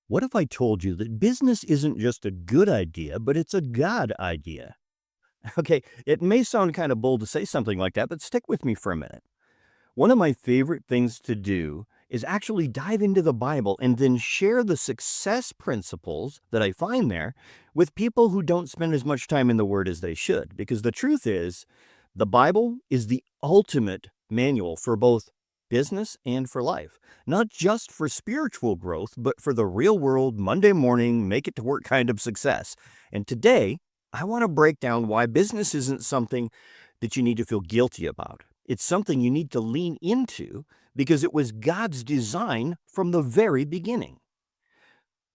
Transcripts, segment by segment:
What if I told you that business isn't just a good idea, but it's a God idea? Okay, it may sound kind of bold to say something like that, but stick with me for a minute. One of my favorite things to do is actually dive into the Bible and then share the success principles that I find there with people who don't spend as much time in the Word as they should. Because the truth is, the Bible is the ultimate manual for both business and for life, not just for spiritual growth, but for the real world, Monday morning, make it to work kind of success. And today, I want to break down why business isn't something that you need to feel guilty about. It's something you need to lean into because it was God's design from the very beginning.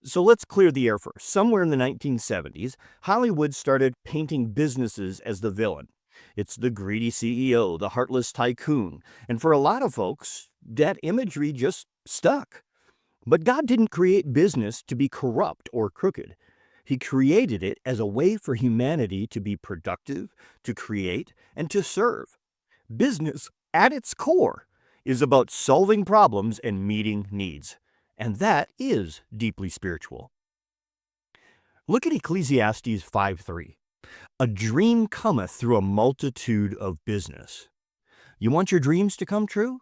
So let's clear the air first. Somewhere in the 1970s, Hollywood started painting businesses as the villain. It's the greedy CEO, the heartless tycoon. And for a lot of folks, that imagery just stuck. But God didn't create business to be corrupt or crooked. He created it as a way for humanity to be productive, to create, and to serve. Business, at its core, is about solving problems and meeting needs. And that is deeply spiritual. Look at Ecclesiastes 5:3. A dream cometh through a multitude of business. You want your dreams to come true?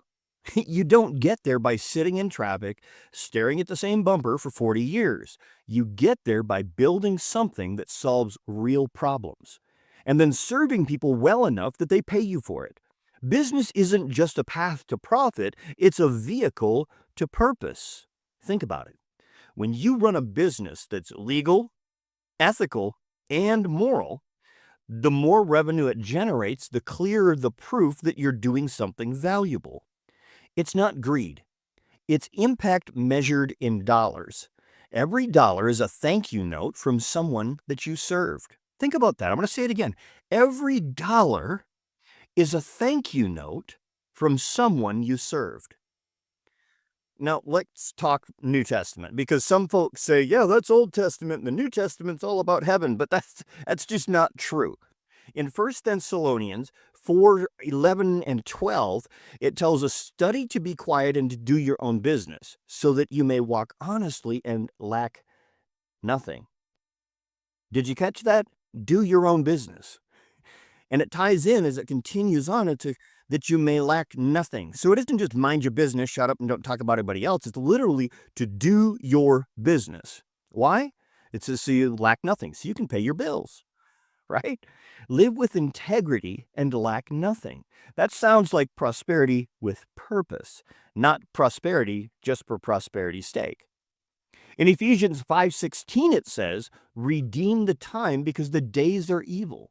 You don't get there by sitting in traffic, staring at the same bumper for 40 years. You get there by building something that solves real problems, and then serving people well enough that they pay you for it. Business isn't just a path to profit, it's a vehicle to purpose. Think about it. When you run a business that's legal, ethical, and moral, the more revenue it generates, the clearer the proof that you're doing something valuable. It's not greed. It's impact measured in dollars. Every dollar is a thank you note from someone that you served. Think about that. I'm going to say it again. Every dollar is a thank you note from someone you served. Now, let's talk New Testament, because some folks say, yeah, that's Old Testament and the New Testament's all about heaven, but that's just not true. In 1 Thessalonians 4:11 and 12, it tells us, study to be quiet and to do your own business, so that you may walk honestly and lack nothing. Did you catch that? Do your own business. And it ties in as it continues on into that you may lack nothing. So it isn't just mind your business, shut up and don't talk about anybody else. It's literally to do your business. Why? It says so you lack nothing, so you can pay your bills, right? Live with integrity and lack nothing. That sounds like prosperity with purpose, not prosperity just for prosperity's sake. In Ephesians 5:16 it says, redeem the time because the days are evil.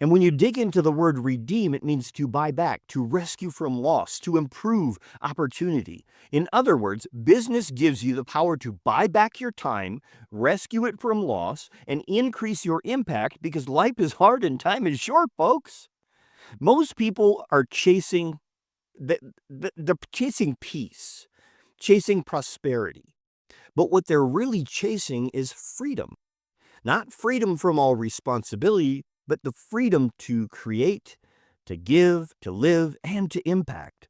And when you dig into the word redeem, it means to buy back, to rescue from loss, to improve opportunity. In other words, business gives you the power to buy back your time, rescue it from loss, and increase your impact because life is hard and time is short, folks. Most people are chasing they're chasing peace, chasing prosperity. But what they're really chasing is freedom. Not freedom from all responsibility, but the freedom to create, to give, to live, and to impact.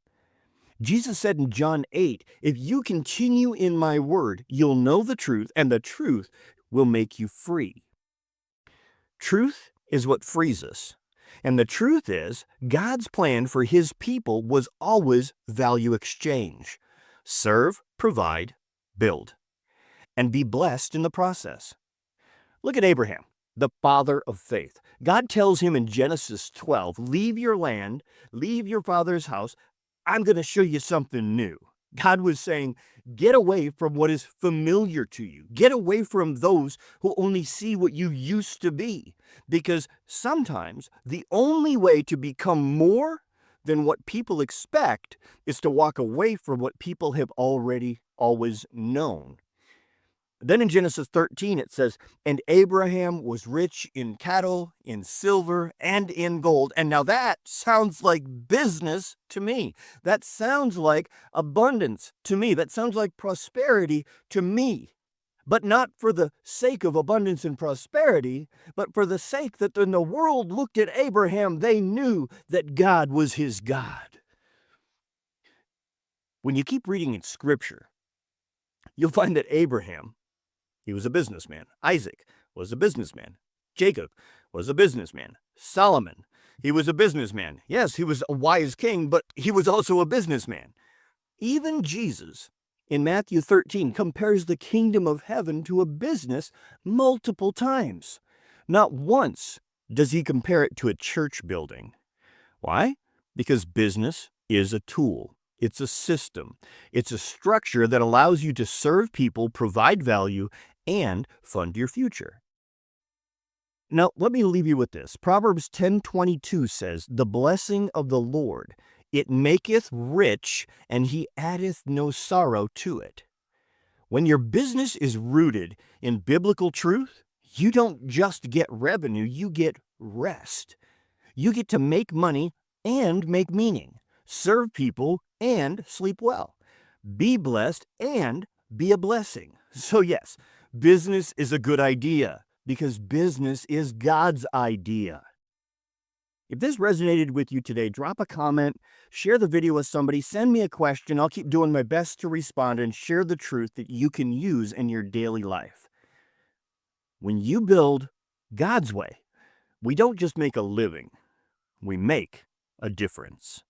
Jesus said in John 8, if you continue in my word, you'll know the truth, and the truth will make you free. Truth is what frees us. And the truth is, God's plan for his people was always value exchange. Serve, provide, build, and be blessed in the process. Look at Abraham, the father of faith. God tells him in Genesis 12, leave your land, leave your father's house. I'm going to show you something new. God was saying, get away from what is familiar to you. Get away from those who only see what you used to be. Because sometimes the only way to become more than what people expect is to walk away from what people have already always known. Then in Genesis 13, it says, and Abraham was rich in cattle, in silver, and in gold. And now that sounds like business to me. That sounds like abundance to me. That sounds like prosperity to me. But not for the sake of abundance and prosperity, but for the sake that when the world looked at Abraham, they knew that God was his God. When you keep reading in Scripture, you'll find that Abraham He was a businessman. Isaac was a businessman. Jacob was a businessman. Solomon, he was a businessman. Yes, he was a wise king, but he was also a businessman. Even Jesus, in Matthew 13, compares the kingdom of heaven to a business multiple times. Not once does he compare it to a church building. Why? Because business is a tool. It's a system. It's a structure that allows you to serve people, provide value, and fund your future. Now, let me leave you with this. Proverbs 10:22 says, "The blessing of the Lord, it maketh rich, and he addeth no sorrow to it." When your business is rooted in biblical truth, you don't just get revenue, you get rest. You get to make money and make meaning, serve people and sleep well, be blessed and be a blessing. So yes, business is a good idea because business is God's idea. If this resonated with you today, drop a comment, share the video with somebody, send me a question. I'll keep doing my best to respond and share the truth that you can use in your daily life. When you build God's way, we don't just make a living, we make a difference.